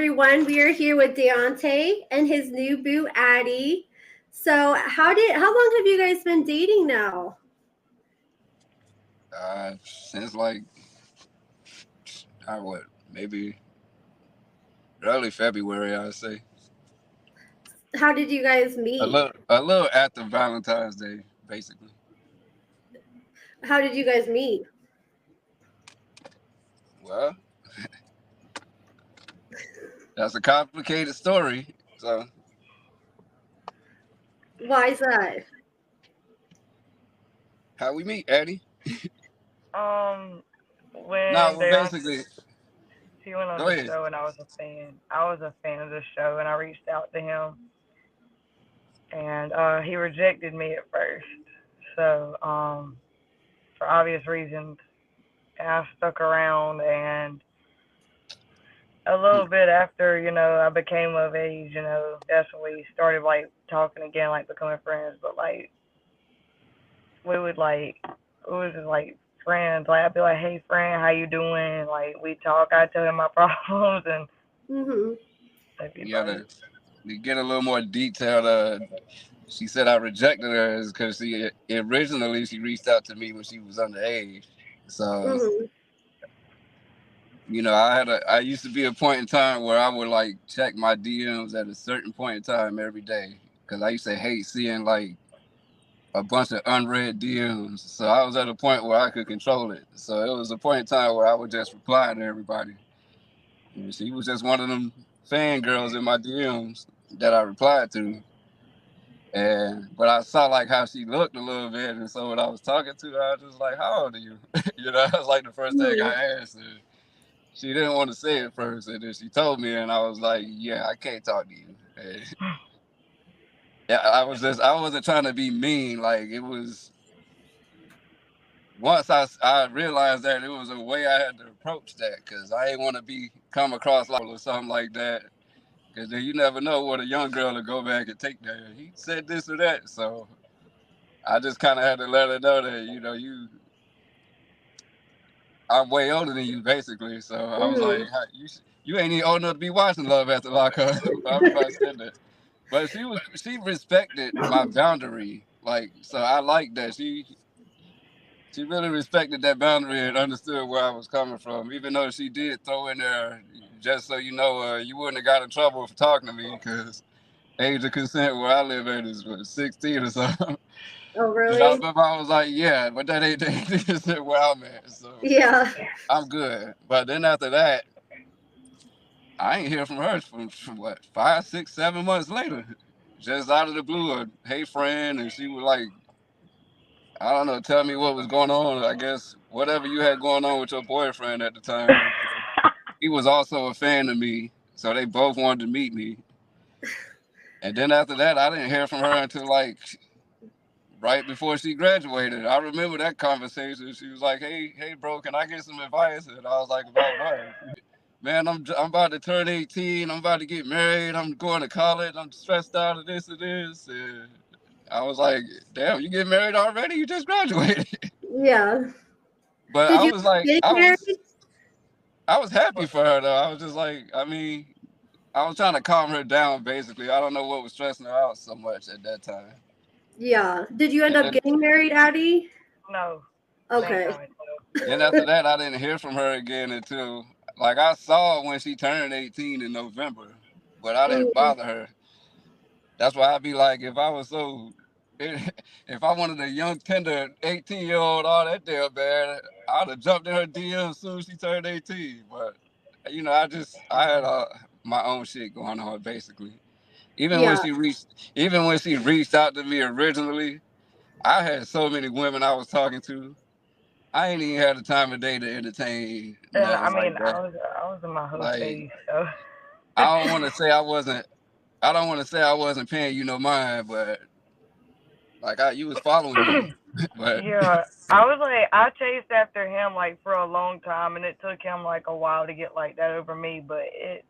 everyone. We are here with Daonte and his new boo, Addy. So, how long have you guys been dating now? Since like maybe early February, I'd say. How did you guys meet? A little after Valentine's Day, basically. How did you guys meet? Well, that's a complicated story. So Why is that? how we meet, Addy? Um, No, when well, basically, he went on go the ahead. show and I was a fan. I was a fan of the show and I reached out to him and he rejected me at first. So, for obvious reasons, I stuck around and a little bit after, I became of age, that's when we started like talking again, like becoming friends. But like we would like it was just like friends. Like I'd be like, "Hey, friend, how you doing?" Like we talk. I tell him my problems, and Mhm. they'd be Yeah, like, to get a little more detailed, she said I rejected her because originally she reached out to me when she was underage. So Mhm. I used to be a point in time where I would like check my DMs at a certain point in time every day because I used to hate seeing like a bunch of unread DMs. So I was at a point where I could control it. So it was a point in time where I would just reply to everybody. And she was just one of them fangirls in my DMs that I replied to. But I saw like how she looked a little bit, and so when I was talking to her, I was just like, "How old are you?" That was like the first thing Mhm. I asked her. She didn't want to say it first, and then she told me, and I was like, "Yeah, I can't talk to you." And, yeah, I wasn't trying to be mean. Like it was once I realized that it was a way I had to approach that because I didn't want to come across like or something like that. Because then you never know what a young girl will go back and take that. He said this or that, so I just kind of had to let her know that I'm way older than you basically. So I was like, Mhm. you ain't even old enough to be watching Love After Lockup. I said that, but she respected my boundary. Like so, I like that she really respected that boundary and understood where I was coming from. Even though she did throw in there, just so you know, you wouldn't have got in trouble for talking to me because age of consent where I live at is 16 or something. Oh, I really? remember I was like, yeah, but that ain't the age of consent where I'm at. So Yeah. I'm good. But then after that, I ain't hear from her from what 5, 6, 7 months later, just out of the blue. Hey friend, and she was like, I don't know, tell me what was going on. I guess whatever you had going on with your boyfriend at the time. He was also a fan of me, so they both wanted to meet me. And then after that, I didn't hear from her until like right before she graduated. I remember that conversation. She was like, hey, bro, can I get some advice?" And I was like, "About what?" "Man, I'm about to turn 18. I'm about to get married. I'm going to college. I'm stressed out of this and this." And I was like, "Damn, you get married already? You just graduated." Yeah. But Did I you was like, get married? I was happy for her though. I was just like, I mean, I was trying to calm her down. Basically, I don't know what was stressing her out so much at that time. Yeah. Did you end And up then, getting married, Addy? "No, thank Okay. God." then after that, I didn't hear from her again until like I saw when she turned 18 in November, but I didn't Mhm. bother her. That's why I'd be like, if I was so, if I wanted a young, tender 18-year-old all that damn bad, I'd have jumped in her DM as soon as she turned 18. But I had my own shit going on basically. Yeah. Even when she reached out to me originally, I had so many women I was talking to. I ain't even had the time of day to entertain And I nothing like mean, that. I was in my whole Like phase, so I don't want to say I wasn't. I don't want to say I wasn't paying you no mind, but like you was following me. But yeah. I was like, I chased after him like for a long time, and it took him like a while to get like that over me, but it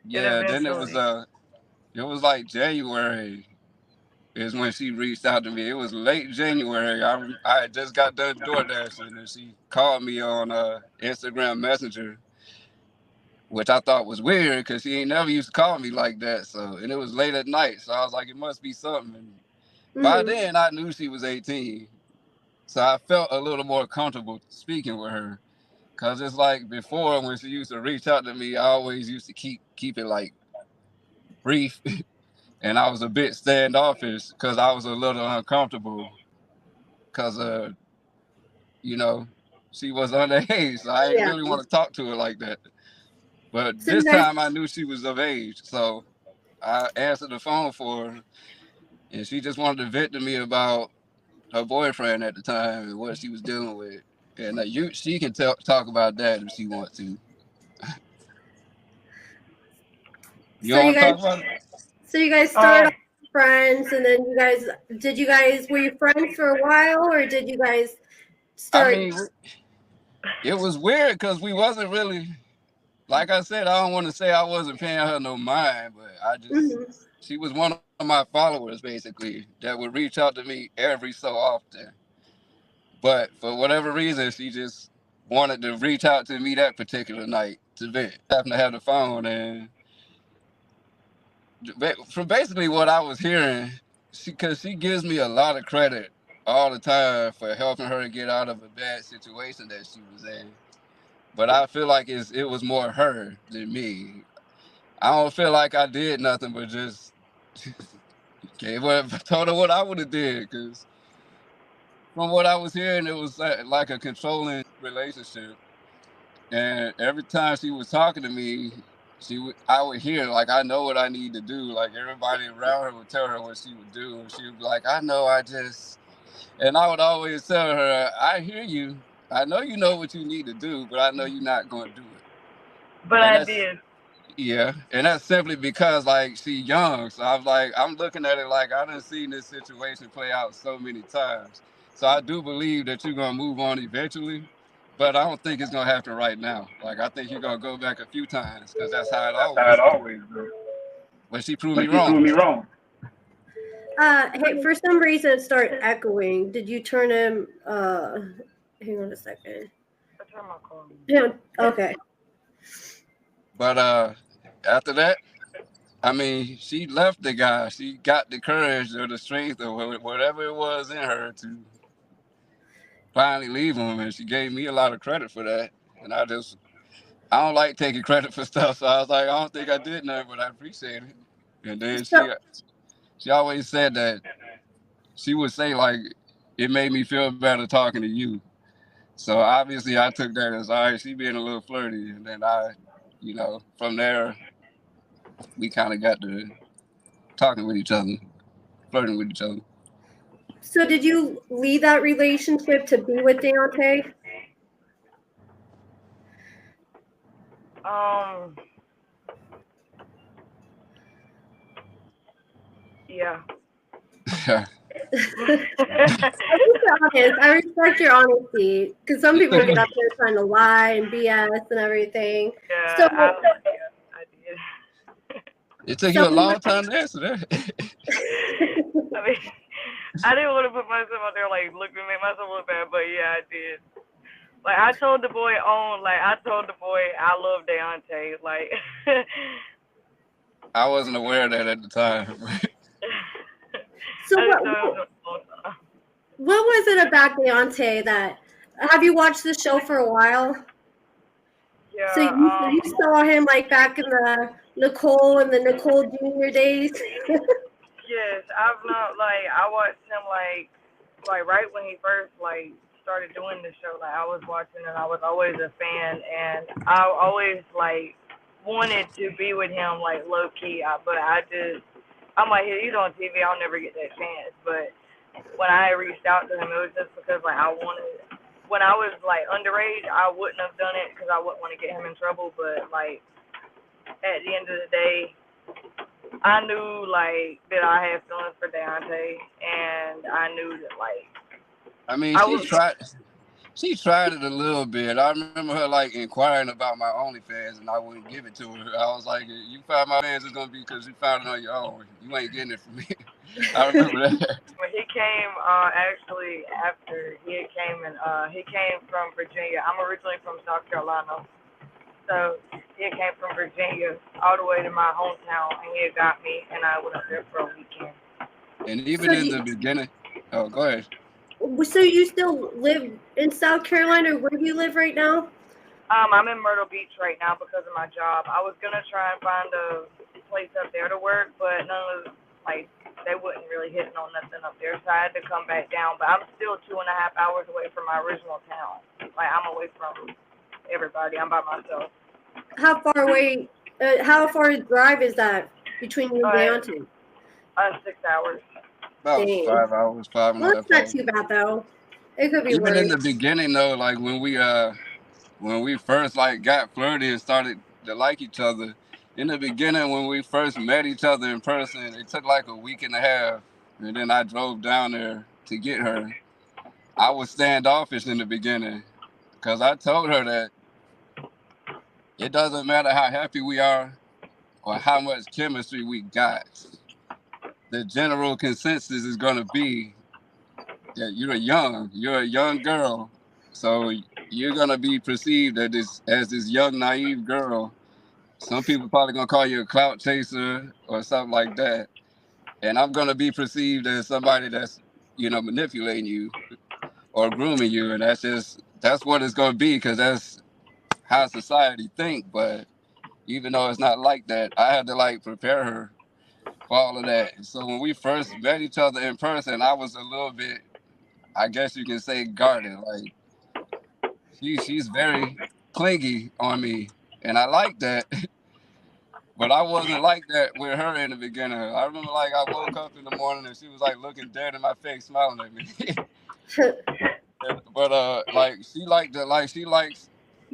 yeah, then eventually. it was like January is when she reached out to me. It was late January. I had just got done DoorDashing, and she called me on Instagram Messenger which I thought was weird because she ain't never used to call me like that. So, and it was late at night, so I was like, it must be something. And by then, I knew she was 18, so I felt a little more comfortable speaking with her. Cause it's like before when she used to reach out to me, I always used to keep it like brief, and I was a bit standoffish because I was a little uncomfortable because you know, she was underage, so I didn't really want to talk to her like that. But So this time I knew she was of age, so I answered the phone for her, and she just wanted to vent to me about her boyfriend at the time and what she was dealing with. And she can talk about that if she wants to. You want to talk about it? So you guys started off friends, and then were you friends for a while, or did you guys start? I mean, it was weird because we wasn't really, like I said, I don't want to say I wasn't paying her no mind, but I just, she was one of my followers basically that would reach out to me every so often. But for whatever reason, she just wanted to reach out to me that particular night to vent. I happened to have the phone, and from basically what I was hearing, because she gives me a lot of credit all the time for helping her get out of a bad situation that she was in. But I feel like it was more her than me. I don't feel like I did nothing but just told her what I would have did, because from what I was hearing, it was like a controlling relationship. And every time she was talking to me, I would hear, like, I know what I need to do. Like, everybody around her would tell her what she would do. And she would be like, and I would always tell her, I hear you. I know you know what you need to do, but I know you're not going to do it. But I did. Yeah, and that's simply because, like, she's young. So I was like, I'm looking at it like I done seen this situation play out so many times. So I do believe that you're going to move on eventually, but I don't think it's going to happen right now. Like, I think you're going to go back a few times because that's how it always goes. But she proved me wrong. Hey, for some reason it started echoing. Did you turn him? Hang on a second. I turned my call. Yeah. Okay. But after that, I mean, she left the guy. She got the courage or the strength or whatever it was in her to finally leave him, and she gave me a lot of credit for that. And I don't like taking credit for stuff, so I was like, I don't think I did nothing, but I appreciate it. And then she always said that she would say, like, it made me feel better talking to you. So obviously I took that as, all right, she being a little flirty. And then from there, we kind of got to talking with each other, flirting with each other. So did you leave that relationship to be with Daonte? Yeah. I respect your honesty, because some people get up there trying to lie and BS and everything. Yeah, so, I did. It took you a long time to answer that. I mean, I didn't want to put myself out there, like, make myself look bad, but yeah, I did. Like, I told the boy I love Daonte. Like, I wasn't aware of that at the time. So what was it about Daonte that? Have you watched the show for a while? Yeah. So you saw him like back in the Nicole and the Nicole Jr. days. Yes, I've not I watched him like right when he first started doing the show. Like, I was watching and I was always a fan, and I always wanted to be with him low key. But I'm like, he's on TV, I'll never get that chance. But when I reached out to him, it was just because I wanted. When I was underage, I wouldn't have done it because I wouldn't want to get him in trouble. But at the end of the day, I knew that I had feelings for Daonte, and I knew that I mean, she tried it a little bit. I remember her inquiring about my OnlyFans, and I wouldn't give it to her. I was like, you find my fans, it's gonna be because you found it on your own. You ain't getting it from me. I remember that. When he came, actually after he came from Virginia. I'm originally from South Carolina, so He had came from Virginia all the way to my hometown, and he had got me, and I went up there for a weekend. And So even in the beginning, oh, go ahead. So you still live in South Carolina? Where do you live right now? I'm in Myrtle Beach right now because of my job. I was gonna try and find a place up there to work, but none of they wouldn't really hit on nothing up there, so I had to come back down. But I'm still 2.5 hours away from my original town. Like, I'm away from everybody. I'm by myself. How far away? How far a drive is that between you and Daonte? 6 hours. About Dang. 5 hours, 5 and a Well, half it's not hours. too bad though. It could be Even worse. in the beginning though, like when we first like got flirty and started to like each other, in the beginning when we first met each other in person, it took like a week and a half, and then I drove down there to get her. I was standoffish in the beginning because I told her that it doesn't matter how happy we are or how much chemistry we got. The general consensus is going to be that you're a young girl, so you're going to be perceived as this young, naive girl. Some people probably going to call you a clout chaser or something like that. And I'm going to be perceived as somebody that's, manipulating you or grooming you. And that's what it's going to be, because that's how society think. But even though it's not like that, I had to like prepare her for all of that. So when we first met each other in person, I was a little bit, I guess you can say, guarded. Like she's very clingy on me, and I like that. But I wasn't like that with her in the beginning. I remember like I woke up in the morning and she was like looking dead in my face, smiling at me. But like she likes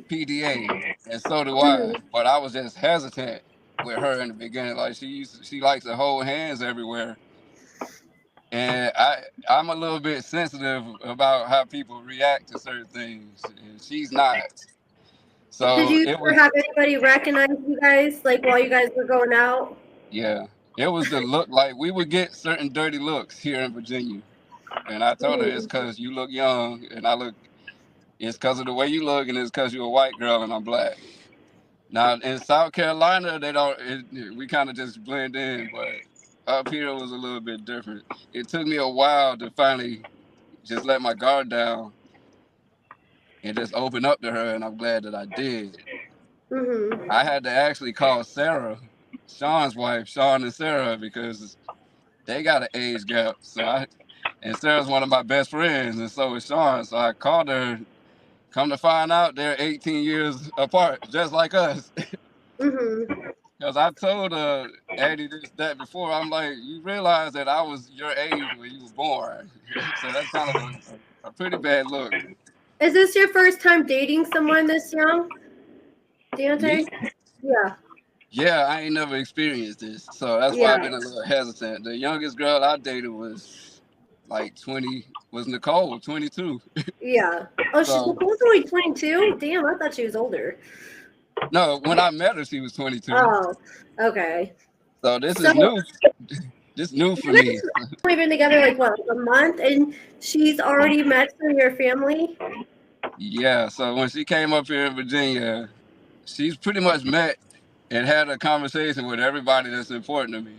PDA, and so do I. But I was just hesitant with her in the beginning. Like she likes to hold hands everywhere, and I'm a little bit sensitive about how people react to certain things, and she's not. So Did you it ever was, have anybody recognize you guys, like while you guys were going out? yeah, it was the look. Like we would get certain dirty looks here in Virginia, and I told her it's because you look young, and it's because of the way you look, and it's because you're a white girl and I'm black. Now in South Carolina, we kind of just blend in, but up here it was a little bit different. It took me a while to finally just let my guard down and just open up to her, and I'm glad that I did. I had to actually call Sarah, Sean's wife, Sean and Sarah, because they got an age gap. And Sarah's one of my best friends, and so is Sean. So I called her. Come to find out, they're 18 years apart, just like us. Because I told Addy that before. I'm like, you realize that I was your age when you were born. So that's kind of a pretty bad look. Is this your first time dating someone this young, Daonte? Me? Yeah. Yeah, I ain't never experienced this. So that's why I've been a little hesitant. The youngest girl I dated was like 20, was Nicole, 22. Yeah. Oh, she's only 22? Damn, I thought she was older. No, when I met her, she was 22. Oh, okay. So this is new. This new for me. We've been together like what, a month, and she's already met some of your family? Yeah, so when she came up here in Virginia, she's pretty much met and had a conversation with everybody that's important to me.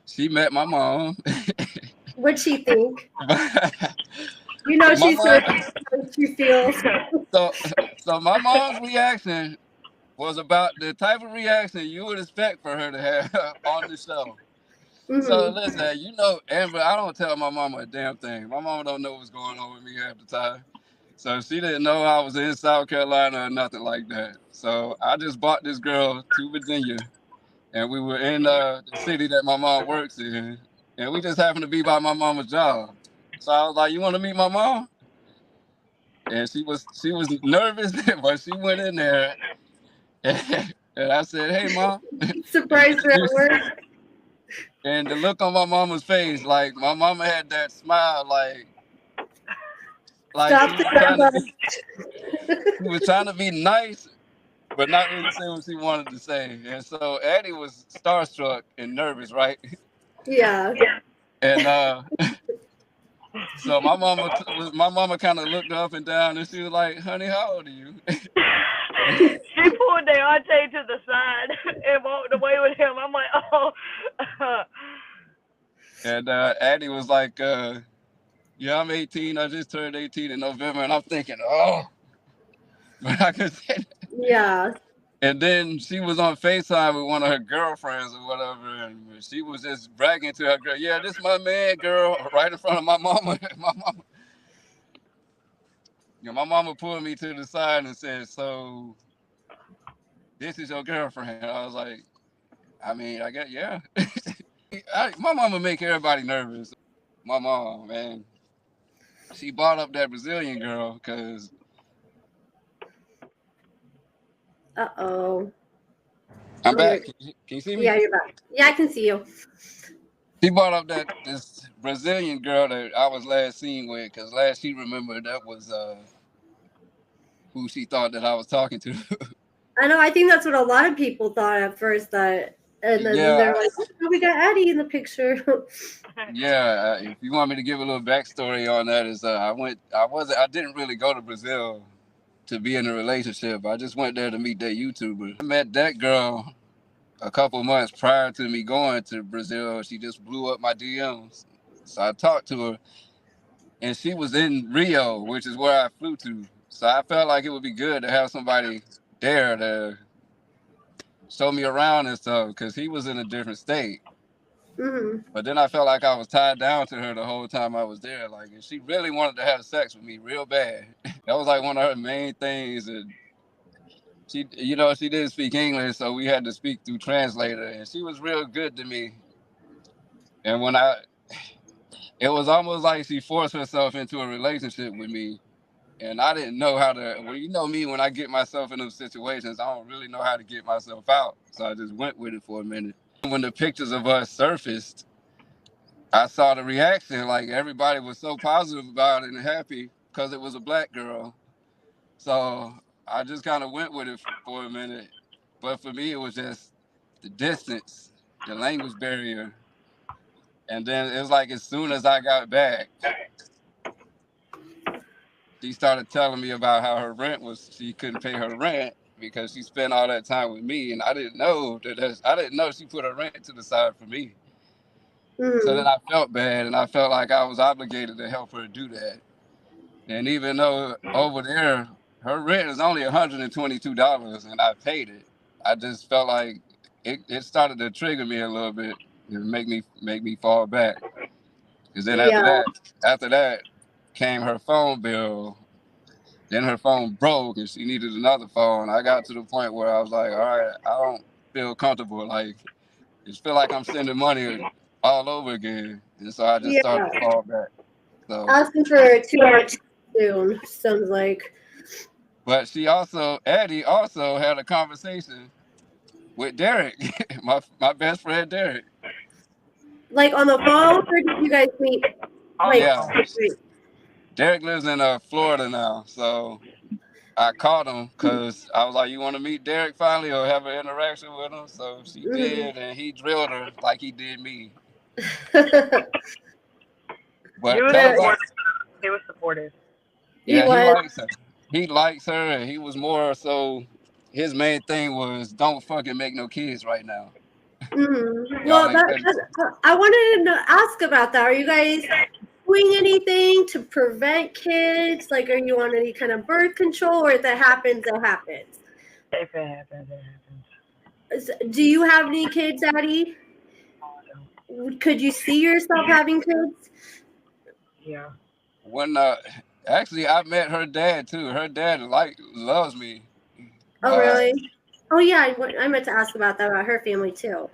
She met my mom. What'd she think? You know, she's so she feels. So my mom's reaction was about the type of reaction you would expect for her to have on the show. So listen, Amber, I don't tell my mama a damn thing. My mama don't know what's going on with me half the time. So she didn't know I was in South Carolina or nothing like that. So I just brought this girl to Virginia, and we were in the city that my mom works in, and we just happened to be by my mama's job. So I was like, "You want to meet my mom?" And she was nervous, but she went in there, and I said, "Hey, Mom." Surprised her at work. And the look on my mama's face, like my mama had that smile, like she was trying to be nice, but not really say what she wanted to say. And so Addy was starstruck and nervous, right? Yeah. And so my mama kind of looked up and down, and she was like, "Honey, how old are you?" She pulled Daonte to the side and walked away with him. I'm like, oh. And Addy was like, yeah, I'm 18. I just turned 18 in November. And I'm thinking, oh. But I could say that. Yeah. And then she was on FaceTime with one of her girlfriends or whatever. And she was just bragging to her girl, yeah, this is my man, girl, right in front of my mama. My mama pulled me to the side and said, so this is your girlfriend? I was like, I mean, I guess, yeah. My mama make everybody nervous. My mom, man, she brought up that Brazilian girl because. Uh-oh. I'm back. Can you see me? Yeah, you're back. Yeah, I can see you. She brought up this Brazilian girl that I was last seen with because last she remembered that was who she thought that I was talking to. I know. I think that's what a lot of people thought at first. And then they're like, "Oh, we got Addy in the picture." Yeah. If you want me to give a little backstory on that, is I didn't really go to Brazil to be in a relationship. I just went there to meet that YouTuber. I met that girl a couple months prior to me going to Brazil. She just blew up my DMs. So I talked to her, and she was in Rio, which is where I flew to. So I felt like it would be good to have somebody there to show me around and stuff, because he was in a different state. Mm-hmm. But then I felt like I was tied down to her the whole time I was there. Like, if she really wanted to have sex with me real bad, that was like one of her main things. And she didn't speak English, so we had to speak through translator. And she was real good to me. And it was almost like she forced herself into a relationship with me. And I didn't know how to, well, you know me, when I get myself in those situations, I don't really know how to get myself out. So I just went with it for a minute. When the pictures of us surfaced, I saw the reaction. Like, everybody was so positive about it and happy because it was a black girl. So I just kind of went with it for a minute. But for me, it was just the distance, the language barrier. And then it was like as soon as I got back, she started telling me about how her rent she couldn't pay her rent because she spent all that time with me. And I didn't know she put her rent to the side for me. Mm-hmm. So then I felt bad, and I felt like I was obligated to help her do that. And even though over there, her rent is only $122 and I paid it, I just felt like it started to trigger me a little bit and make me fall back. Because then after that came her phone bill. Then her phone broke and she needed another phone. I got to the point where I was like, all right, I don't feel comfortable. Like, it feel like I'm sending money all over again. And so I just started to fall back. So asking for too much soon, sounds like. But Addy also had a conversation with Derek, my best friend Derek. Like on the phone, or did you guys meet? Like, yeah. Derek lives in Florida now, so I called him because I was like, you want to meet Derek finally or have an interaction with him? So she did, and he drilled her like he did me. But he was supportive. Yeah, he likes her. He likes her, and he was more so, his main thing was don't fucking make no kids right now. Mm-hmm. Well, I wanted to ask about that. Are you guys doing anything to prevent kids? Like, are you on any kind of birth control, or if that happens, it happens? If it happens, it happens. Do you have any kids, Addy? Could you see yourself having kids? Yeah. When actually, I met her dad too. Her dad loves me. Oh, really? Oh, yeah. I meant to ask about that, about her family too.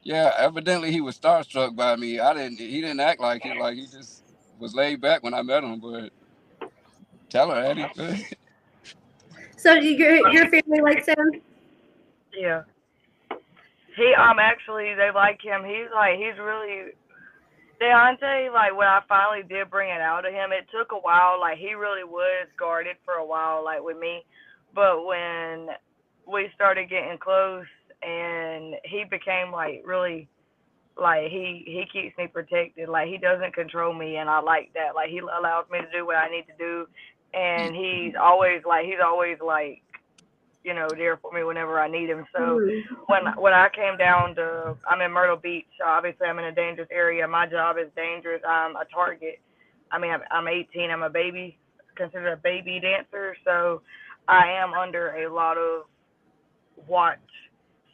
Yeah, evidently he was starstruck by me. He didn't act like it. Like, he just was laid back when I met him. But tell her, Addy. So your family likes him? Yeah. He actually they like him. He's really Daonte. Like, when I finally did bring it out to him, it took a while. Like, he really was guarded for a while, like with me. But when we started getting close, and he became like really, like he keeps me protected. Like, he doesn't control me, and I like that. Like, he allows me to do what I need to do, and he's always like there for me whenever I need him. So when I came down I'm in Myrtle Beach, so obviously I'm in a dangerous area. My job is dangerous. I'm a target. I mean, I'm 18. I'm a baby, considered a baby dancer, so I am under a lot of watch.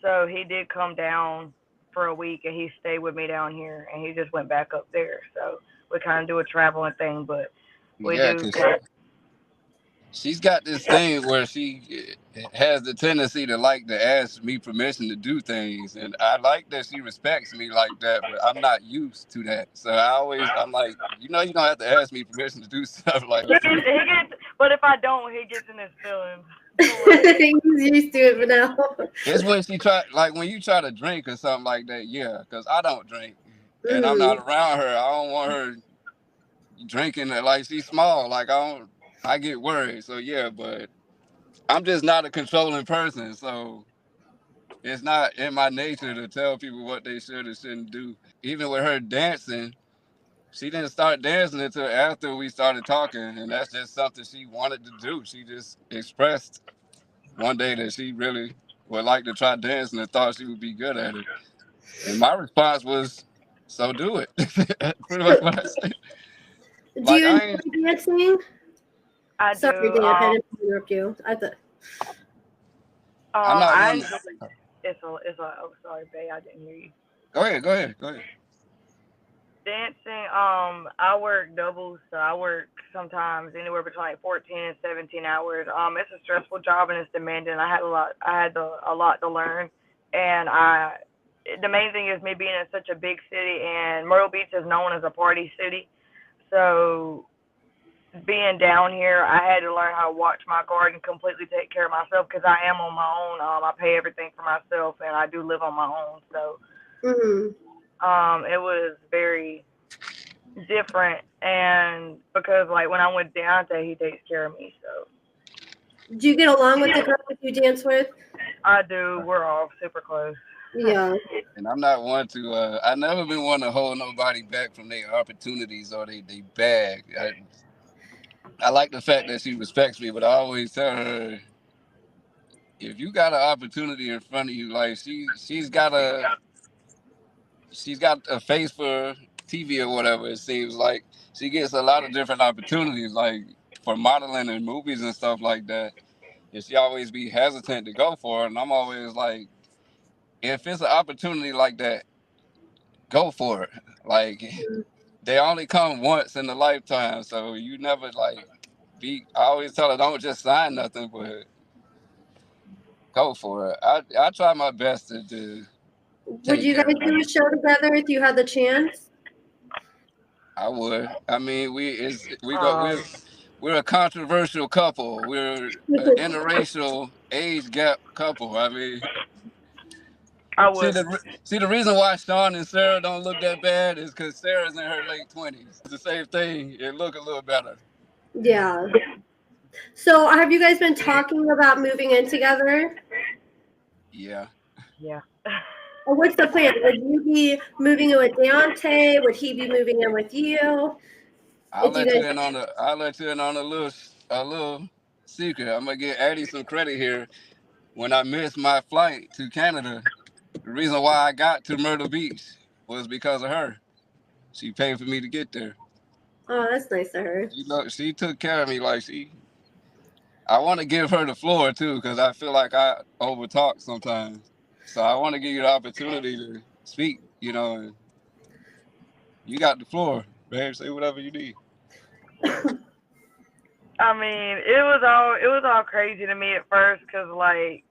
So he did come down for a week, and he stayed with me down here, and he just went back up there. So we kind of do a traveling thing, but we Yeah, do. because she's got this thing where she has the tendency to like to ask me permission to do things, and I like that she respects me like that, but I'm not used to that. So I'm like, you don't have to ask me permission to do stuff like that. He gets, but if I don't, he gets in his feelings. He's used to it for now. It's when when you try to drink or something like that, yeah, because I don't drink, and I'm not around her. I don't want her drinking like she's small. Like I get worried. So yeah, but I'm just not a controlling person. So it's not in my nature to tell people what they should or shouldn't do. Even with her dancing, she didn't start dancing until after we started talking, and that's just something she wanted to do. She just expressed one day that she really would like to try dancing and thought she would be good at it. And my response was, "So do it." Pretty much what I said. Do you enjoy dancing? I Sorry, do. Dan, I didn't interrupt you. I thought. I'm not one. Oh, sorry, babe, I didn't hear you. Go ahead. Dancing, I work doubles, so I work sometimes anywhere between like 14 and 17 hours. It's a stressful job and it's demanding. I had a lot to learn, and the main thing is me being in such a big city, and Myrtle Beach is known as a party city, so being down here, I had to learn how to watch my garden, completely take care of myself because I am on my own. I pay everything for myself, and I do live on my own, so. It was very different, and because like when I'm with Daonte, he takes care of me. So, do you get along with the girl that you dance with? I do. We're all super close. Yeah. And I'm not one to. I never been one to hold nobody back from their opportunities or they bag. I like the fact that she respects me, but I always tell her, if you got an opportunity in front of you, like she's got a face for TV or whatever. It seems like she gets a lot of different opportunities, like for modeling and movies and stuff like that. And she always be hesitant to go for it. And I'm always like, if it's an opportunity like that, go for it. Like they only come once in a lifetime, so you never like be. I always tell her, don't just sign nothing, but go for it. I try my best to do. Would you guys do a show together if you had the chance? I would. I mean, we're a controversial couple. We're an interracial age gap couple. I mean, I would. See the reason why Sean and Sarah don't look that bad is because Sarah's in her late 20s. It's the same thing. It look a little better. Yeah. So have you guys been talking about moving in together? Yeah. Yeah. What's the plan? Would you be moving in with Daonte? Would he be moving in with you? I'll let you in on a little secret. I'm gonna give Addy some credit here. When I missed my flight to Canada, the reason why I got to Myrtle Beach was because of her. She paid for me to get there. Oh, that's nice of her. She took care of me I want to give her the floor too, because I feel like I overtalk sometimes. So I want to give you the opportunity to speak. You got the floor, babe. Say whatever you need. I mean, it was all crazy to me at first because like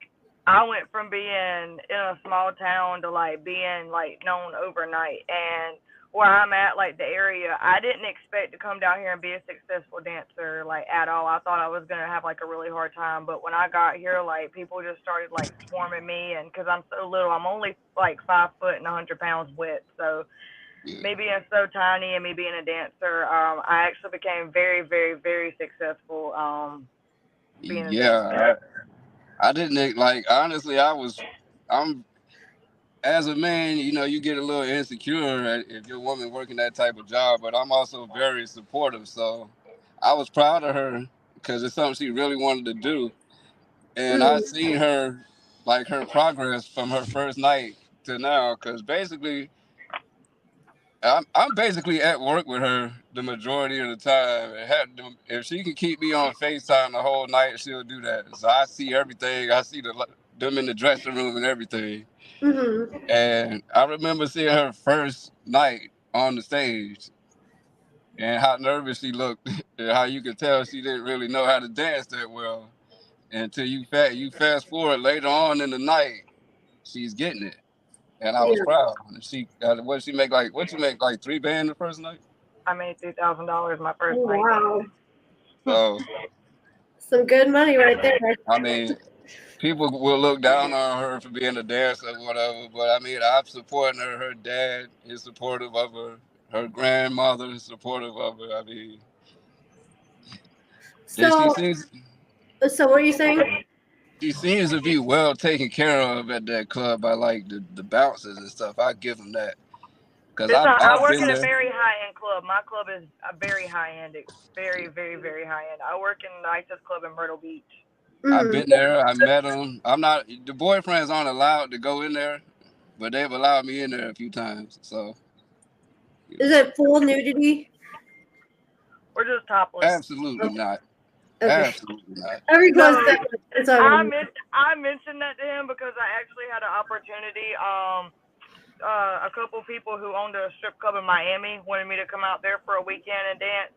I went from being in a small town to like being like known overnight, and where I'm at, like the area, I didn't expect to come down here and be a successful dancer like at all. I thought I was gonna have like a really hard time, but when I got here, like people just started like swarming me, and because I'm so little, I'm only like 5 foot and 100 pounds wet, so. Yeah. Me being so tiny and me being a dancer, I actually became very, very, very successful. Being a dancer. I didn't honestly. I'm as a man, you get a little insecure if your woman working that type of job, but I'm also very supportive. So I was proud of her because it's something she really wanted to do. And I seen her, like her progress from her first night to now, because basically, I'm basically at work with her the majority of the time. If she can keep me on FaceTime the whole night, she'll do that. So I see everything. I see them in the dressing room and everything. And I remember seeing her first night on the stage and how nervous she looked and how you could tell she didn't really know how to dance that well. Until you fast forward later on in the night, she's getting it. And I was proud. She what you make like $3 the first night? I made $2,000 my first night. Wow. So some good money right there. I mean, people will look down on her for being a dancer or whatever, but I mean, I'm supporting her. Her dad is supportive of her. Her grandmother is supportive of her. I mean, So what are you saying? She seems to be well taken care of at that club by like the bouncers and stuff. I give them that. Cause I work in a very high-end club. My club is a very high-end. It's very, very, very high-end. I work in the nicest club in Myrtle Beach. I've been there. I met them. The boyfriends aren't allowed to go in there, but they've allowed me in there a few times. So. Is it full nudity? We're just topless. Absolutely not. Okay. Absolutely not. Every club. I mentioned that to him because I actually had an opportunity. A couple people who owned a strip club in Miami wanted me to come out there for a weekend and dance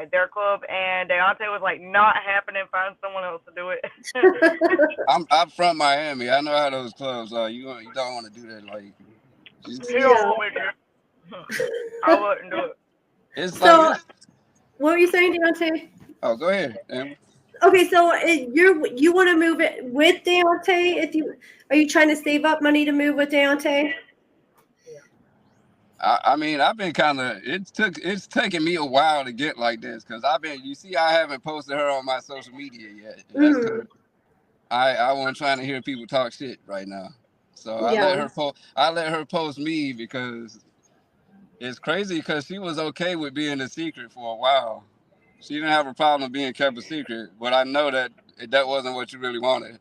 at their club, and Daonte was like, "Not happening. Find someone else to do it." I'm from Miami. I know how those clubs are. You don't want to do that. Like, you don't want me to. I wouldn't do it. It's so, like what were you saying, Daonte? Oh, go ahead, Amber. Okay, so you want to move it with Daonte? Are you trying to save up money to move with Daonte? I mean, I've been kind of. It's taken me a while to get like this because You see, I haven't posted her on my social media yet. That's good. I wasn't trying to hear people talk shit right now, so I let her post me because it's crazy because she was okay with being a secret for a while. She didn't have a problem being kept a secret, but I know that wasn't what you really wanted.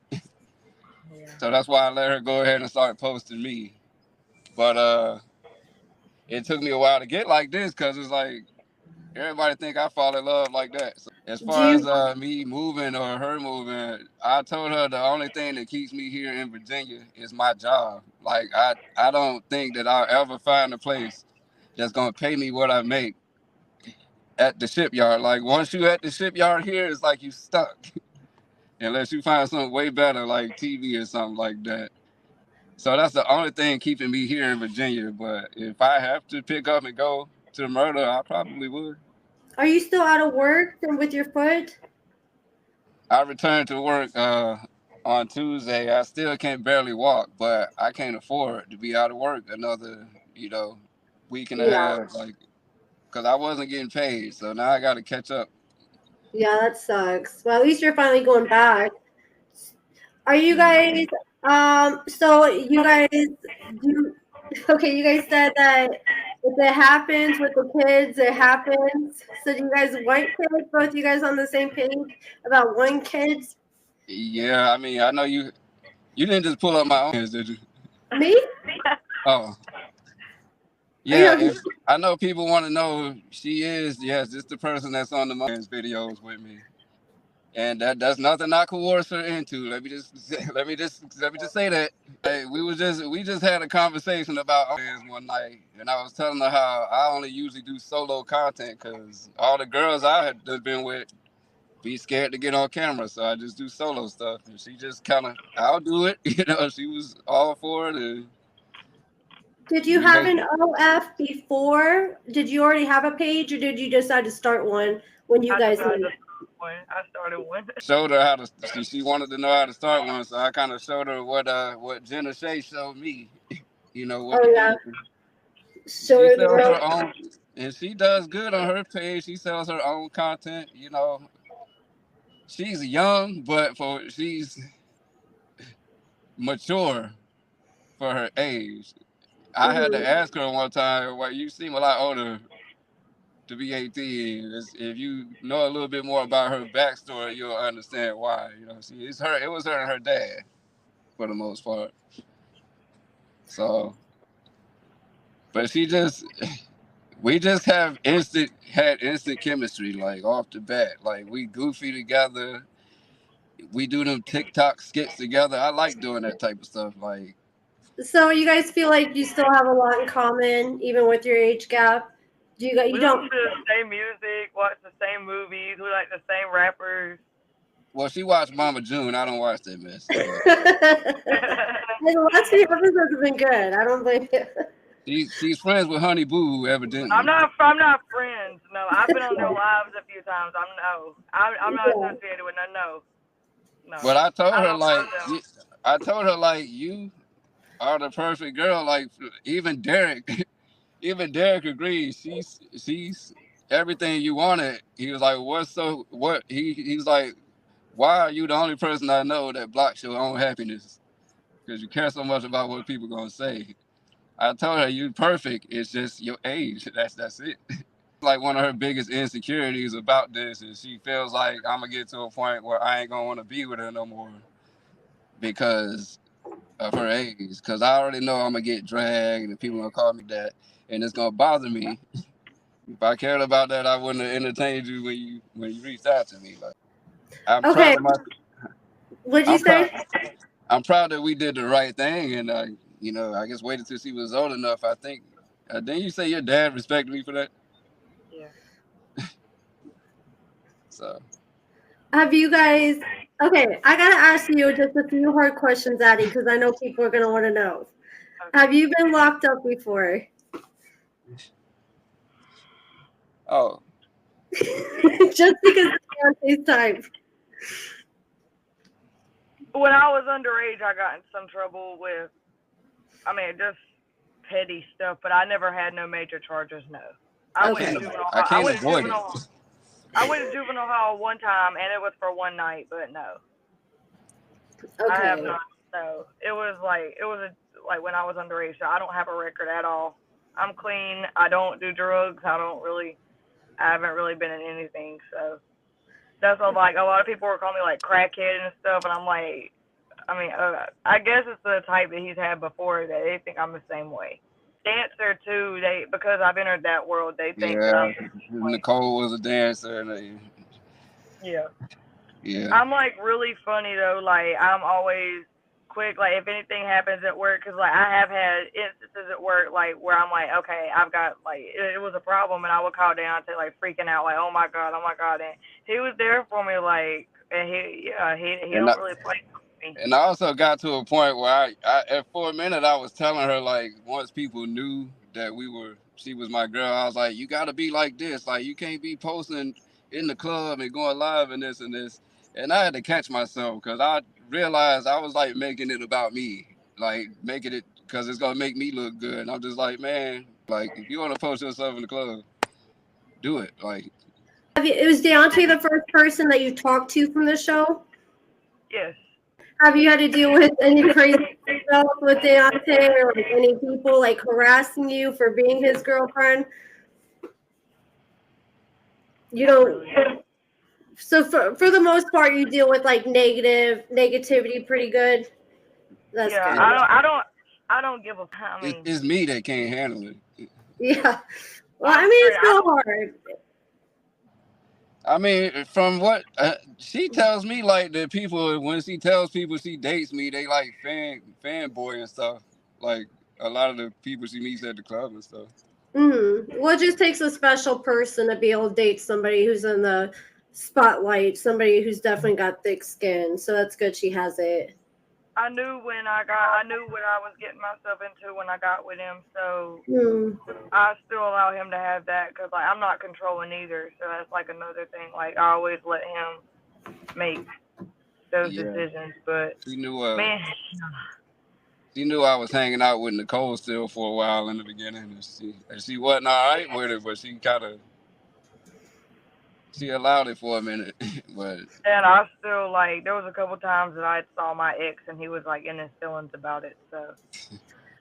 So that's why I let her go ahead and start posting me. But it took me a while to get like this because it's like everybody think I fall in love like that. So as far as me moving or her moving, I told her the only thing that keeps me here in Virginia is my job. Like I don't think that I'll ever find a place that's gonna pay me what I make at the shipyard. Like once you at the shipyard here, it's like you stuck. Unless you find something way better like TV or something like that. So that's the only thing keeping me here in Virginia. But if I have to pick up and go to Murder, I probably would. Are you still out of work with your foot? I returned to work on Tuesday. I still can't barely walk, but I can't afford to be out of work another, week and a half, because I wasn't getting paid. So now I got to catch up. Yeah, that sucks. Well, at least you're finally going back. Are you guys? So you guys you guys said that if it happens with the kids, it happens. So do you guys want kids? Both you guys on the same page about wanting kids? Yeah, I mean, I know you didn't just pull up my own hands, did you? Me? Oh. Yeah, I know people want to know she is, yes, it's the person that's on the videos with me. And that's nothing I coerce her into. Let me just say that. Hey, we just had a conversation about one night, and I was telling her how I only usually do solo content because all the girls I had been with be scared to get on camera, so I just do solo stuff. And she just kind of, I'll do it. She was all for it. And did you have an OF before? Did you already have a page, or did you decide to start one when you guys? I started one. Showed her how to. She wanted to know how to start one, so I kind of showed her what Jenna Shea showed me. What to do. She sells her own, and she does good on her page. She sells her own content. She's young, but she's mature for her age. I had to ask her one time, "Well, you seem a lot older to be 18. If you know a little bit more about her backstory, you'll understand why. You know, see, it's her. It was her and her dad, for the most part. So, but we just had instant chemistry, like off the bat. Like we goofy together. We do them TikTok skits together. I like doing that type of stuff. Like, So you guys feel like you still have a lot in common, even with your age gap? Do you guys? You We don't? listen to the same music, watch the same movies. We like the same rappers. well, she watched Mama June. I don't watch that mess. But The last few episodes have been good. I don't blame you. she's friends with Honey Boo, evidently. I'm not friends. No, I've been on their lives a few times. I'm not associated with none. No. But I told her like you are the perfect girl. Like even Derek agrees. She's everything you wanted. He was like, what? He's like, why are you the only person I know that blocks your own happiness? Because you care so much about what people gonna say. I told her you perfect. It's just your age. That's it. Like one of her biggest insecurities about this is she feels like I'm gonna get to a point where I ain't gonna want to be with her no more because of her age. Because I already know I'm gonna get dragged and people gonna call me that, and it's gonna bother me. If I cared about that, I wouldn't have entertained you when you reached out to me. Like, I'm proud of my. What'd you say? I'm proud that we did the right thing, and I guess waited till she was old enough. I think. Didn't you say your dad respected me for that? Yeah. So. Have you guys? Okay, I gotta ask you just a few hard questions, Addy, because I know people are gonna want to know. Okay. Have you been locked up before? Oh. Just because of Daonte's time. When I was underage, I got in some trouble with, just petty stuff, but I never had no major charges, no. I went to juvenile hall. I went to juvenile hall one time, and it was for one night, but no. Okay. I have not. No, it was like when I was underage, so I don't have a record at all. I'm clean. I don't do drugs. I haven't really been in anything, so that's all. Like a lot of people were calling me like crackhead and stuff, and I'm like, I guess it's the type that he's had before that they think I'm the same way. Dancer too. Because I've entered that world, they think that I'm the same way. Nicole was a dancer. Yeah. Yeah. I'm like really funny though. Like I'm always quick. Like if anything happens at work, because like I have had instances at work like where I'm like, okay, I've got like it was a problem, and I would call Daonte like freaking out, like oh my god, and he was there for me, like, and he don't really play. And I also got to a point where I for a minute I was telling her, like, once people knew that she was my girl, I was like, you gotta be like this, like you can't be posting in the club and going live and this and this. And I had to catch myself because I realized I was like making it about me, like making it because it's gonna make me look good. And I'm just like, man, like if you want to post yourself in the club, do it. Like, was Daonte the first person that you talked to from the show? Yes. Have you had to deal with any crazy stuff with Daonte or like any people like harassing you for being his girlfriend? You don't. So for the most part, you deal with like negativity pretty good. That's good. I don't give a. It's me that can't handle it. Yeah. Well, it's so hard. From what she tells me, like the people, when she tells people she dates me, they like fanboy and stuff. Like a lot of the people she meets at the club and stuff. Mm-hmm. Well, it just takes a special person to be able to date somebody who's in the spotlight, somebody who's definitely got thick skin. So that's good she has it. I knew what I was getting myself into when I got with him, so I still allow him to have that because like I'm not controlling either. So that's like another thing. Like I always let him make those decisions. But she knew, man, she knew I was hanging out with Nicole still for a while in the beginning, and she wasn't all right with it, but she allowed it for a minute, but. And I still like. There was a couple times that I saw my ex, and he was like in his feelings about it. So.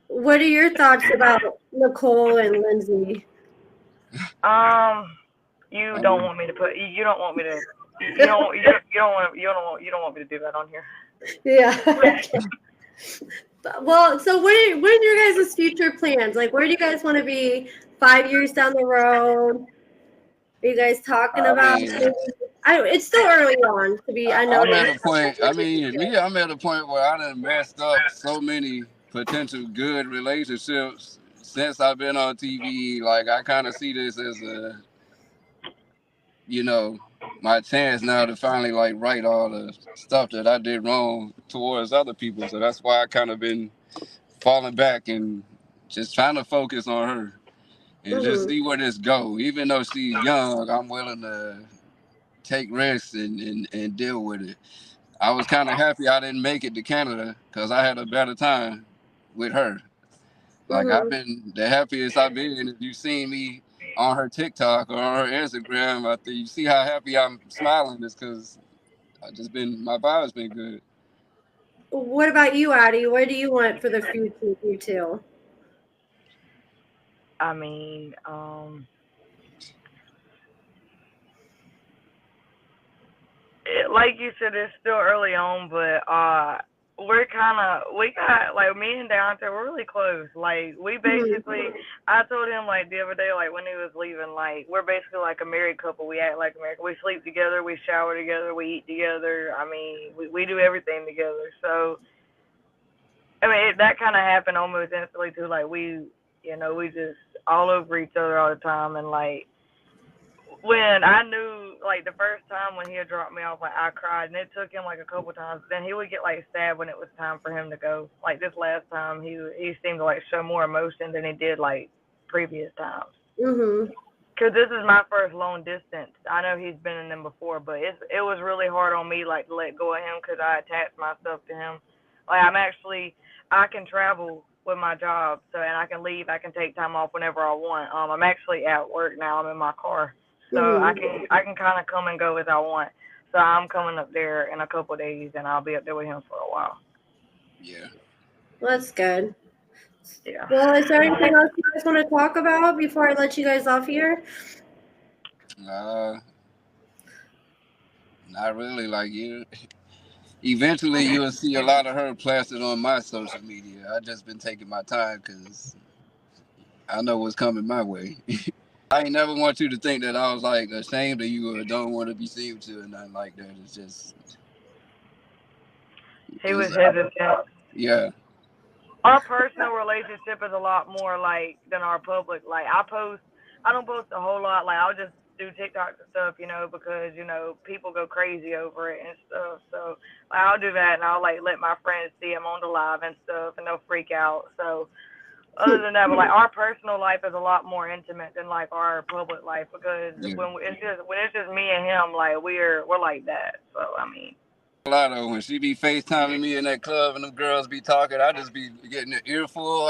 What are your thoughts about Nicole and Lindsay? You I don't mean, want me to put. You don't want me to. You don't. You don't want me to do that on here. Yeah. Well, so what are your guys' future plans? Like, where do you guys want to be 5 years down the road? Are you guys talking I about mean, it? It's still early on to be. I know. I'm at a point. I mean, me, I'm at a point where I done messed up so many potential good relationships since I've been on TV. Like, I kind of see this as a, you know, my chance now to finally like right all the stuff that I did wrong towards other people. So that's why I kind of been falling back and just trying to focus on her and just Mm-hmm. see where this go. Even though she's young, I'm willing to take risks and deal with it. I was kind of happy I didn't make it to Canada because I had a better time with her. Like, I've Mm-hmm. been the happiest I've been. If you've seen me on her TikTok or on her Instagram, I think you see how happy I'm smiling. It's because my vibe's been good. What about you, Addy? What do you want for the future, you two? I mean, like you said, it's still early on, but we got like me and Daonte, we're really close. Like we basically, I told him like the other day, like when he was leaving, like we're basically like a married couple. We act like American. We sleep together, we shower together, we eat together. I mean, we do everything together. So I mean, that kind of happened almost instantly too. Like we just all over each other all the time, and like when I knew, like, the first time when he had dropped me off, like, I cried, and it took him, like, a couple times. Then he would get, like, sad when it was time for him to go. Like, this last time, he seemed to, like, show more emotion than he did, like, previous times. Mm-hmm. Because this is my first long distance. I know he's been in them before, but it was really hard on me, like, to let go of him because I attached myself to him. Like, I can travel with my job, so, and I can leave. I can take time off whenever I want. I'm actually at work now. I'm in my car. So Mm-hmm. I can kind of come and go as I want. So I'm coming up there in a couple of days, and I'll be up there with him for a while. Yeah. Well, that's good. Yeah. Well, is there anything else you guys want to talk about before I let you guys off here? Not really. Like you. Eventually, you'll see a lot of her plastered on my social media. I just been taking my time because I know what's coming my way. I ain't never want you to think that I was like ashamed of you or don't want to be seen to or nothing like that. It's just, He was hesitant. yeah. Our personal relationship is a lot more like than our public. Like I don't post a whole lot. Like I'll just do TikToks and stuff, because people go crazy over it and stuff. So like, I'll do that and I'll like let my friends see I'm on the live and stuff, and they'll freak out. So other than that, but like our personal life is a lot more intimate than like our public life because Yeah. when it's just me and him, like we're like that. So I mean. Lotto, when she be FaceTiming me in that club and them girls be talking, I just be getting an earful.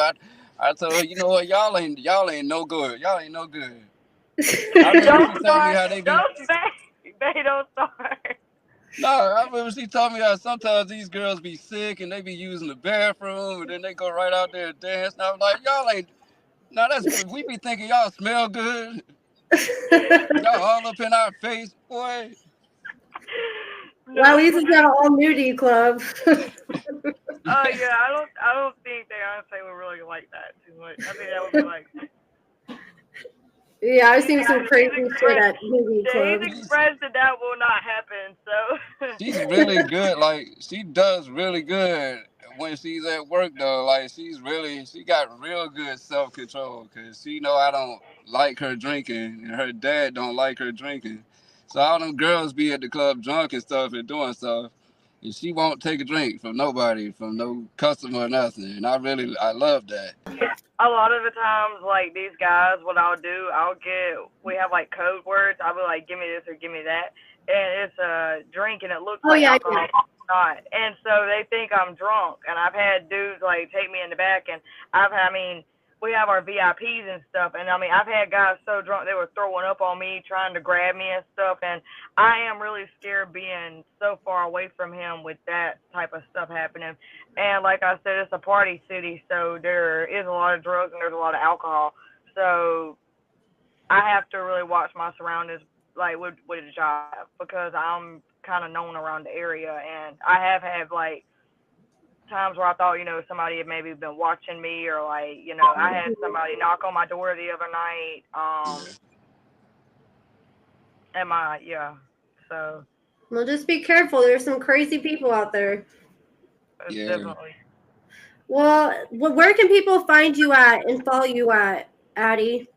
I told her, you know what, y'all ain't no good. Y'all ain't no good. I remember Don't she told me start. how they be. Don't they don't start. No, I remember she told me how sometimes these girls be sick and they be using the bathroom and then they go right out there and dance. And I was like, y'all ain't. No, we be thinking y'all smell good. Y'all all up in our face, boy. Well, at No. least it's not an all nudie club. Yeah, I don't think they honestly would really like that too much. I think that would be like. Yeah, I've seen some crazy shit at nudie He's clubs. expressed that will not happen. So. She's really good. Like she does really good when she's at work though. Like she got real good self control because she know I don't like her drinking and her dad don't like her drinking. So all them girls be at the club drunk and stuff and doing stuff. And she won't take a drink from nobody, from no customer or nothing. And I love that. A lot of the times, like these guys, what I'll do, we have like code words. I'll be like, give me this or give me that. And it's a drink and it looks like alcohol, but it's not. And so they think I'm drunk. And I've had dudes like take me in the back and we have our VIPs and stuff. And I mean, I've had guys so drunk they were throwing up on me, trying to grab me and stuff. And I am really scared being so far away from him with that type of stuff happening. And like I said, it's a party city, so there is a lot of drugs and there's a lot of alcohol. So I have to really watch my surroundings, like with a job, because I'm kind of known around the area, and I have had like times where I thought, somebody had maybe been watching me, or like, I had somebody knock on my door the other night. So Well, just be careful. There's some crazy people out there. Yeah. definitely. Well, where can people find you at and follow you at, Addy?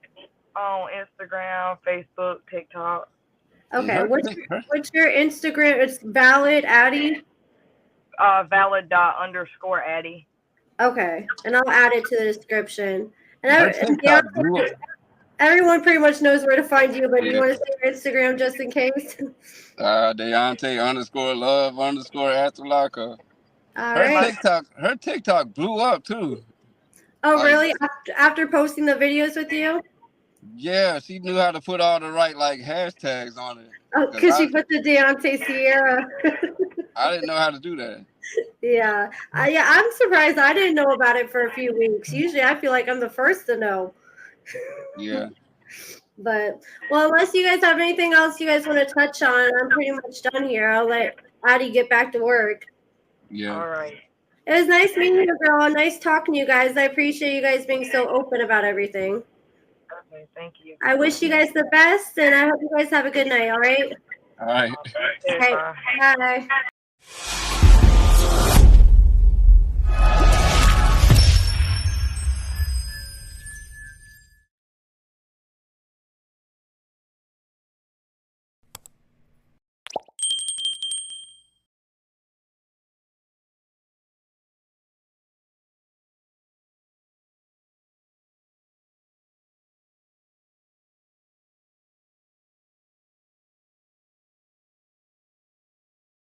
On Instagram, Facebook, TikTok. Okay, what's your Instagram? It's valid Addy. Valid._Addy. Okay, and I'll add it to the description. Her TikTok blew up. Everyone pretty much knows where to find you, but do you Yeah. want to say your Instagram just in case? Daonte _love_afterlockup. All Her right. TikTok blew up too. Oh, Like, really? After posting the videos with you? yeah, she knew how to put all the right like hashtags on it. Oh, because you put the Daonte Sierra. I didn't know how to do that. Yeah. I'm surprised I didn't know about it for a few weeks. Usually I feel like I'm the first to know. Yeah. But, well, unless you guys have anything else you guys want to touch on, I'm pretty much done here. I'll let Addy get back to work. Yeah. All right. It was nice meeting you, girl. Nice talking to you guys. I appreciate you guys being so open about everything. Okay, thank you. I wish you guys the best, and I hope you guys have a good night, all right? All right. Okay, Okay, bye. bye.